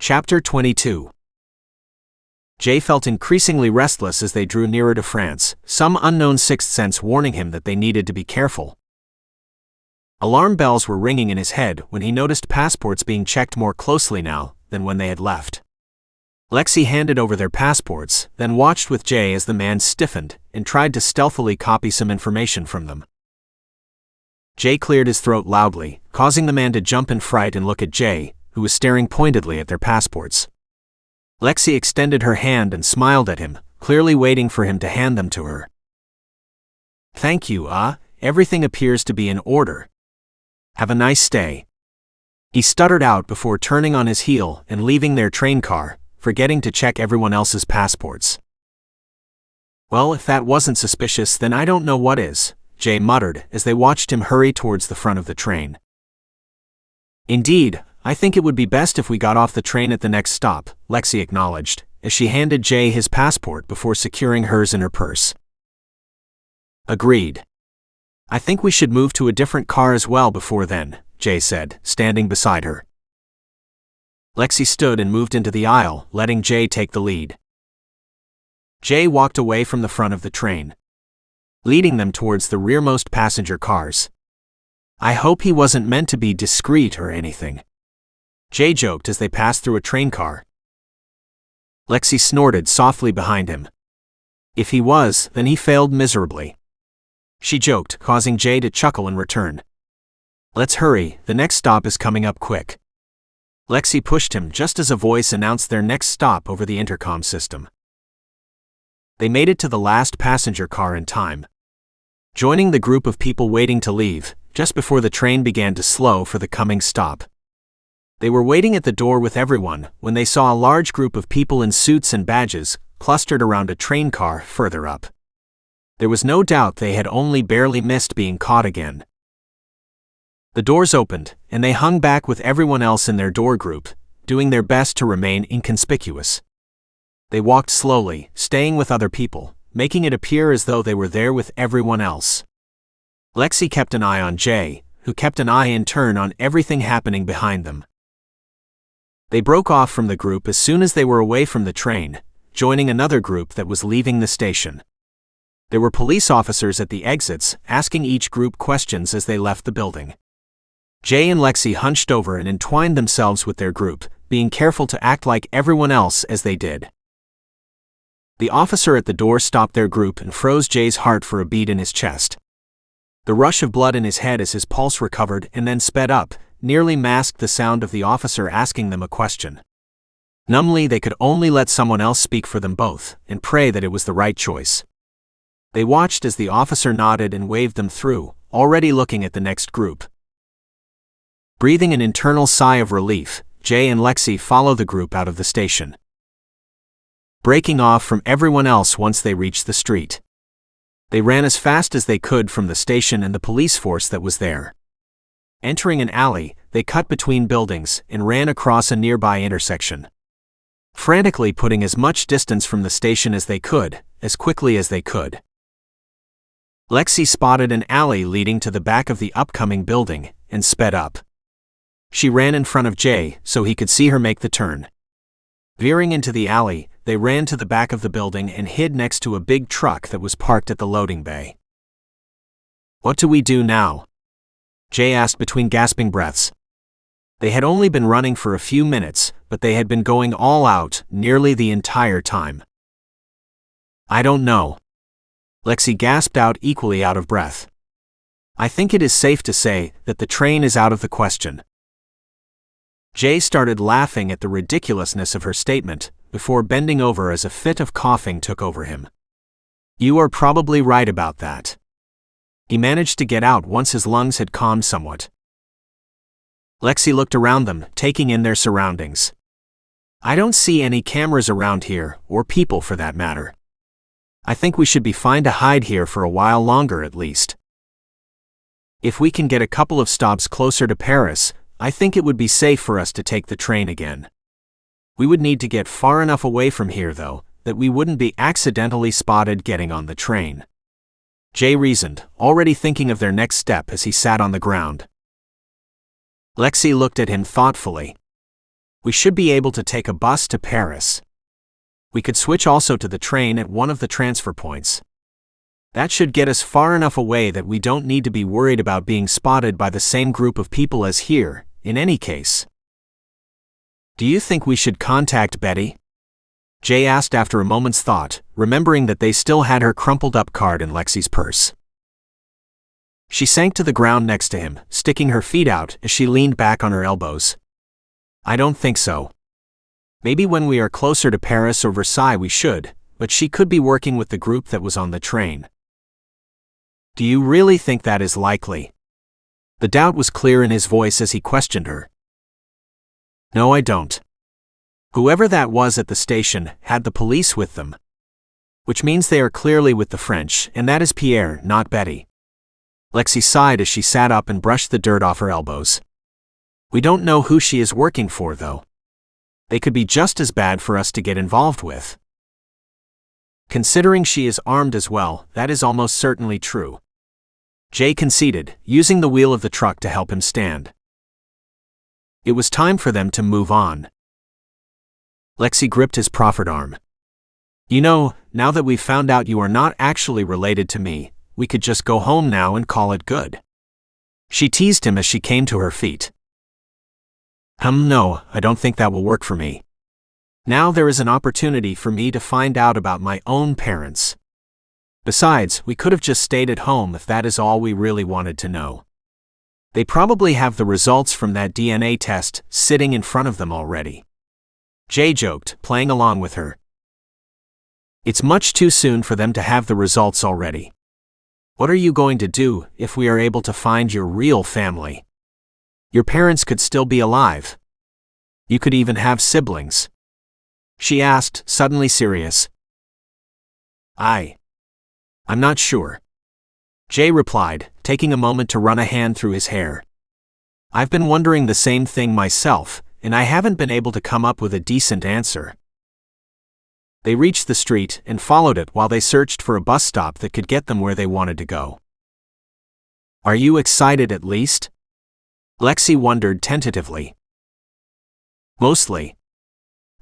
Chapter 22. Jay felt increasingly restless as they drew nearer to France, some unknown sixth sense warning him that they needed to be careful. Alarm bells were ringing in his head when he noticed passports being checked more closely now than when they had left. Lexie handed over their passports, then watched with Jay as the man stiffened and tried to stealthily copy some information from them. Jay cleared his throat loudly, causing the man to jump in fright and look at Jay, who was staring pointedly at their passports. Lexie extended her hand and smiled at him, clearly waiting for him to hand them to her. "Thank you, everything appears to be in order. Have a nice stay," he stuttered out before turning on his heel and leaving their train car, forgetting to check everyone else's passports. "Well, if that wasn't suspicious, then I don't know what is," Jay muttered as they watched him hurry towards the front of the train. "Indeed, I think it would be best if we got off the train at the next stop," Lexie acknowledged, as she handed Jay his passport before securing hers in her purse. "Agreed. I think we should move to a different car as well before then," Jay said, standing beside her. Lexie stood and moved into the aisle, letting Jay take the lead. Jay walked away from the front of the train, leading them towards the rearmost passenger cars. "I hope he wasn't meant to be discreet or anything," Jay joked as they passed through a train car. Lexie snorted softly behind him. "If he was, then he failed miserably," she joked, causing Jay to chuckle in return. "Let's hurry, the next stop is coming up quick." Lexie pushed him just as a voice announced their next stop over the intercom system. They made it to the last passenger car in time, joining the group of people waiting to leave, just before the train began to slow for the coming stop. They were waiting at the door with everyone when they saw a large group of people in suits and badges clustered around a train car further up. There was no doubt they had only barely missed being caught again. The doors opened, and they hung back with everyone else in their door group, doing their best to remain inconspicuous. They walked slowly, staying with other people, making it appear as though they were there with everyone else. Lexie kept an eye on Jay, who kept an eye in turn on everything happening behind them. They broke off from the group as soon as they were away from the train, joining another group that was leaving the station. There were police officers at the exits, asking each group questions as they left the building. Jay and Lexie hunched over and entwined themselves with their group, being careful to act like everyone else as they did. The officer at the door stopped their group and froze Jay's heart for a beat in his chest. The rush of blood in his head as his pulse recovered and then sped up nearly masked the sound of the officer asking them a question. Numbly, they could only let someone else speak for them both, and pray that it was the right choice. They watched as the officer nodded and waved them through, already looking at the next group. Breathing an internal sigh of relief, Jay and Lexie followed the group out of the station, breaking off from everyone else once they reached the street. They ran as fast as they could from the station and the police force that was there. Entering an alley, they cut between buildings and ran across a nearby intersection, frantically putting as much distance from the station as they could, as quickly as they could. Lexie spotted an alley leading to the back of the upcoming building and sped up. She ran in front of Jay so he could see her make the turn. Veering into the alley, they ran to the back of the building and hid next to a big truck that was parked at the loading bay. "What do we do now?" Jay asked between gasping breaths. They had only been running for a few minutes, but they had been going all out nearly the entire time. "I don't know," Lexie gasped out, equally out of breath. "I think it is safe to say that the train is out of the question." Jay started laughing at the ridiculousness of her statement, before bending over as a fit of coughing took over him. "You are probably right about that," he managed to get out once his lungs had calmed somewhat. Lexie looked around them, taking in their surroundings. "I don't see any cameras around here, or people for that matter. I think we should be fine to hide here for a while longer at least. If we can get a couple of stops closer to Paris, I think it would be safe for us to take the train again. We would need to get far enough away from here, though, that we wouldn't be accidentally spotted getting on the train," Jay reasoned, already thinking of their next step as he sat on the ground. Lexie looked at him thoughtfully. We should be able to take a bus to Paris. We could switch also to the train at one of the transfer points. That should get us far enough away that we don't need to be worried about being spotted by the same group of people as here, in any case. Do you think we should contact Betty? Jay asked after a moment's thought, remembering that they still had her crumpled-up card in Lexie's purse. She sank to the ground next to him, sticking her feet out as she leaned back on her elbows. I don't think so. Maybe when we are closer to Paris or Versailles we should, but she could be working with the group that was on the train. Do you really think that is likely? The doubt was clear in his voice as he questioned her. No, I don't. Whoever that was at the station had the police with them. Which means they are clearly with the French, and that is Pierre, not Betty. Lexie sighed as she sat up and brushed the dirt off her elbows. We don't know who she is working for, though. They could be just as bad for us to get involved with. Considering she is armed as well, that is almost certainly true. Jay conceded, using the wheel of the truck to help him stand. It was time for them to move on. Lexie gripped his proffered arm. You know, now that we've found out you are not actually related to me, we could just go home now and call it good. She teased him as she came to her feet. No, I don't think that will work for me. Now there is an opportunity for me to find out about my own parents. Besides, we could have just stayed at home if that is all we really wanted to know. They probably have the results from that DNA test sitting in front of them already. Jay joked, playing along with her. It's much too soon for them to have the results already. What are you going to do if we are able to find your real family? Your parents could still be alive. You could even have siblings. She asked, suddenly serious. I'm not sure. Jay replied, taking a moment to run a hand through his hair. I've been wondering the same thing myself, and I haven't been able to come up with a decent answer. They reached the street and followed it while they searched for a bus stop that could get them where they wanted to go. Are you excited at least? Lexie wondered tentatively. Mostly.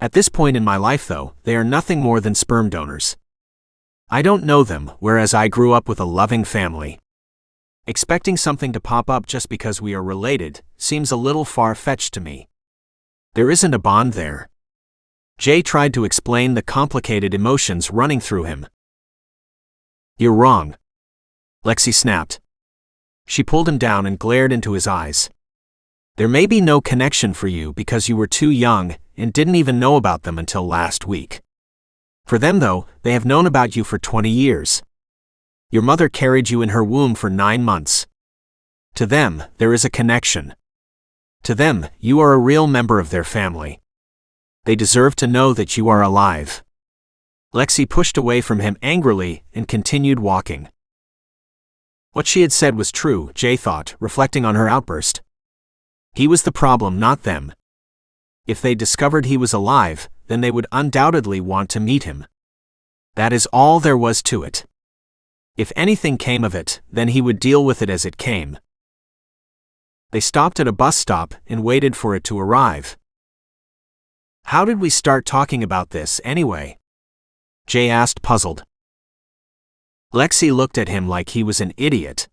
At this point in my life though, they are nothing more than sperm donors. I don't know them, whereas I grew up with a loving family. Expecting something to pop up just because we are related seems a little far-fetched to me. There isn't a bond there. Jay tried to explain the complicated emotions running through him. You're wrong. Lexie snapped. She pulled him down and glared into his eyes. There may be no connection for you because you were too young and didn't even know about them until last week. For them though, they have known about you for 20 years. Your mother carried you in her womb for 9 months. To them, there is a connection. To them, you are a real member of their family. They deserve to know that you are alive. Lexie pushed away from him angrily and continued walking. What she had said was true, Jay thought, reflecting on her outburst. He was the problem, not them. If they discovered he was alive, then they would undoubtedly want to meet him. That is all there was to it. If anything came of it, then he would deal with it as it came. They stopped at a bus stop and waited for it to arrive. How did we start talking about this, anyway? Jay asked, puzzled. Lexie looked at him like he was an idiot.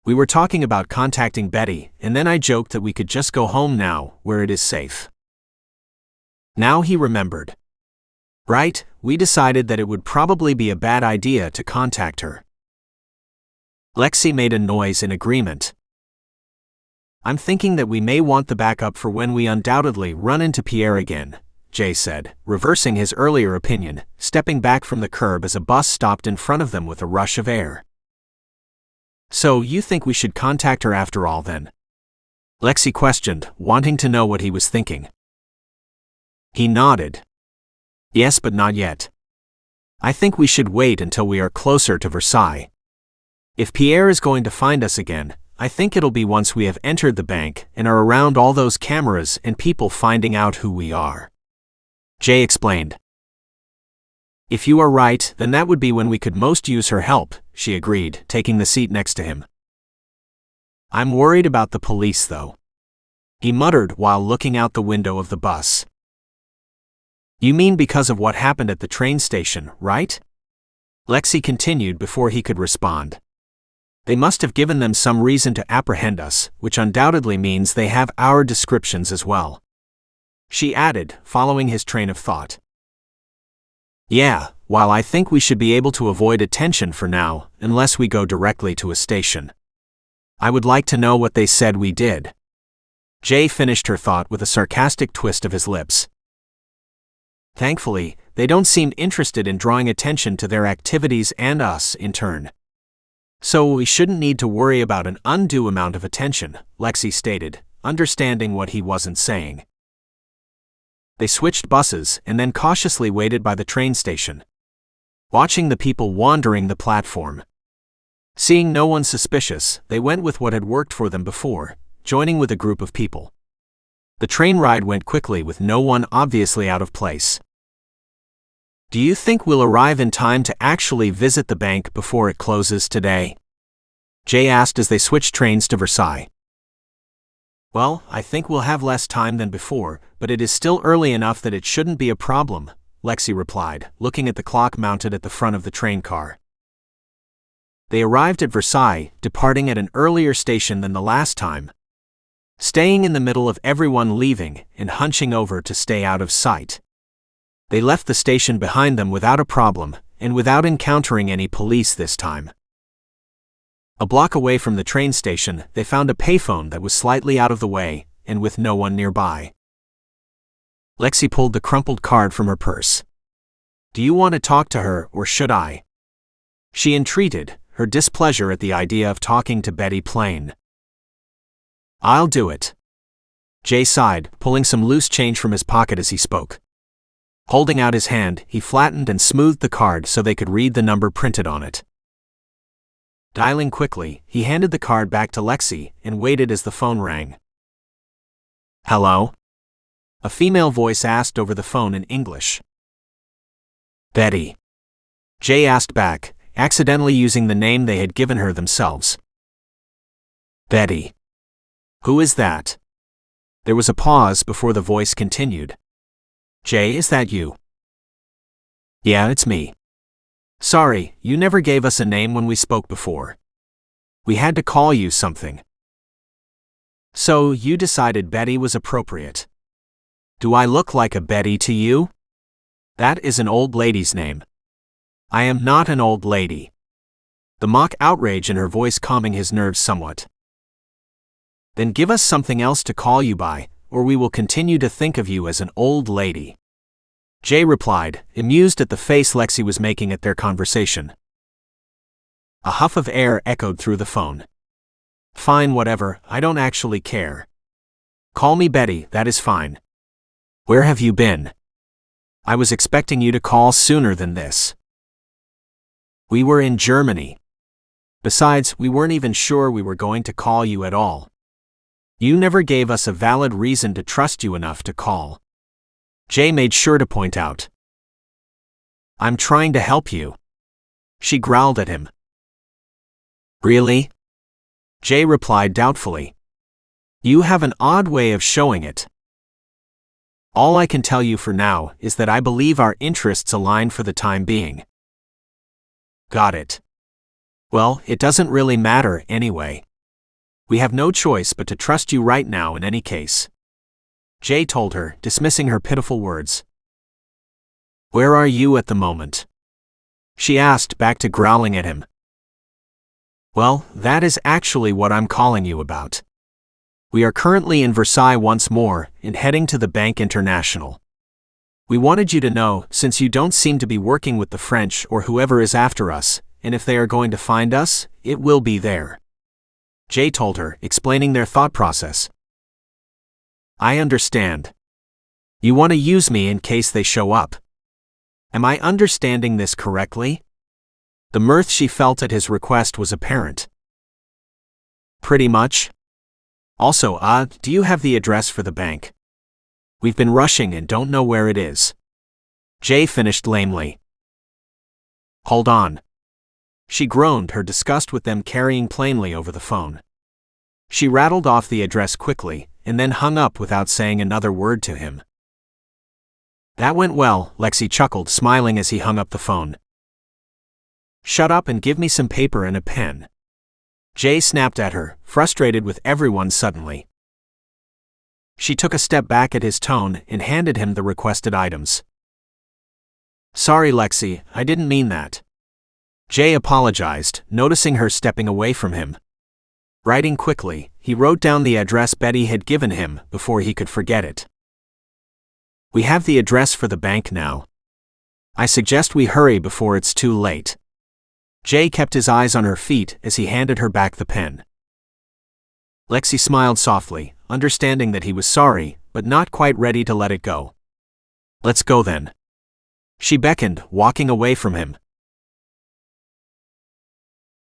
We were talking about contacting Betty, and then I joked that we could just go home now, where it is safe. Now he remembered. Right, we decided that it would probably be a bad idea to contact her. Lexie made a noise in agreement. I'm thinking that we may want the backup for when we undoubtedly run into Pierre again, Jay said, reversing his earlier opinion, stepping back from the curb as a bus stopped in front of them with a rush of air. So you think we should contact her after all then? Lexie questioned, wanting to know what he was thinking. He nodded. Yes, but not yet. I think we should wait until we are closer to Versailles. If Pierre is going to find us again, I think it'll be once we have entered the bank and are around all those cameras and people finding out who we are. Jay explained. If you are right, then that would be when we could most use her help, she agreed, taking the seat next to him. I'm worried about the police though. he muttered while looking out the window of the bus. You mean because of what happened at the train station, right? Lexie continued before he could respond. They must have given them some reason to apprehend us, which undoubtedly means they have our descriptions as well. She added, following his train of thought. Yeah, while I think we should be able to avoid attention for now, unless we go directly to a station. I would like to know what they said we did. Jay finished her thought with a sarcastic twist of his lips. Thankfully, they don't seem interested in drawing attention to their activities and us in turn. So we shouldn't need to worry about an undue amount of attention, Lexie stated, understanding what he wasn't saying. They switched buses and then cautiously waited by the train station, watching the people wandering the platform. Seeing no one suspicious, they went with what had worked for them before, joining with a group of people. The train ride went quickly with no one obviously out of place. Do you think we'll arrive in time to actually visit the bank before it closes today? Jay asked as they switched trains to Versailles. Well, I think we'll have less time than before, but it is still early enough that it shouldn't be a problem, Lexie replied, looking at the clock mounted at the front of the train car. They arrived at Versailles, departing at an earlier station than the last time, staying in the middle of everyone leaving and hunching over to stay out of sight. They left the station behind them without a problem, and without encountering any police this time. A block away from the train station, they found a payphone that was slightly out of the way, and with no one nearby. Lexie pulled the crumpled card from her purse. Do you want to talk to her, or should I? She entreated, her displeasure at the idea of talking to Betty plain. I'll do it. Jay sighed, pulling some loose change from his pocket as he spoke. Holding out his hand, he flattened and smoothed the card so they could read the number printed on it. Dialing quickly, he handed the card back to Lexie and waited as the phone rang. Hello? A female voice asked over the phone in English. Betty. Jay asked back, accidentally using the name they had given her themselves. Betty. Who is that? There was a pause before the voice continued. Jay, is that you? Yeah, it's me. Sorry, you never gave us a name when we spoke before. We had to call you something. So, you decided Betty was appropriate. Do I look like a Betty to you? That is an old lady's name. I am not an old lady. The mock outrage in her voice calming his nerves somewhat. Then give us something else to call you by, or we will continue to think of you as an old lady. Jay replied, amused at the face Lexie was making at their conversation. A huff of air echoed through the phone. Fine, whatever, I don't actually care. Call me Betty, that is fine. Where have you been? I was expecting you to call sooner than this. We were in Germany. Besides, we weren't even sure we were going to call you at all. You never gave us a valid reason to trust you enough to call. Jay made sure to point out. I'm trying to help you. She growled at him. Really? Jay replied doubtfully. You have an odd way of showing it. All I can tell you for now is that I believe our interests align for the time being. Got it. Well, it doesn't really matter anyway. We have no choice but to trust you right now in any case. Jay told her, dismissing her pitiful words. Where are you at the moment? She asked, back to growling at him. Well, that is actually what I'm calling you about. We are currently in Versailles once more, and heading to the Bank International. We wanted you to know, since you don't seem to be working with the French or whoever is after us, and if they are going to find us, it will be there. Jay told her, explaining their thought process. I understand. You want to use me in case they show up. Am I understanding this correctly? The mirth she felt at his request was apparent. Pretty much. Also, do you have the address for the bank? We've been rushing and don't know where it is. Jay finished lamely. Hold on. She groaned, her disgust with them carrying plainly over the phone. She rattled off the address quickly, and then hung up without saying another word to him. That went well, Lexie chuckled, smiling as he hung up the phone. Shut up and give me some paper and a pen. Jay snapped at her, frustrated with everyone suddenly. She took a step back at his tone and handed him the requested items. Sorry, Lexie, I didn't mean that. Jay apologized, noticing her stepping away from him. Writing quickly, he wrote down the address Betty had given him before he could forget it. We have the address for the bank now. I suggest we hurry before it's too late. Jay kept his eyes on her feet as he handed her back the pen. Lexie smiled softly, understanding that he was sorry, but not quite ready to let it go. Let's go then. She beckoned, walking away from him.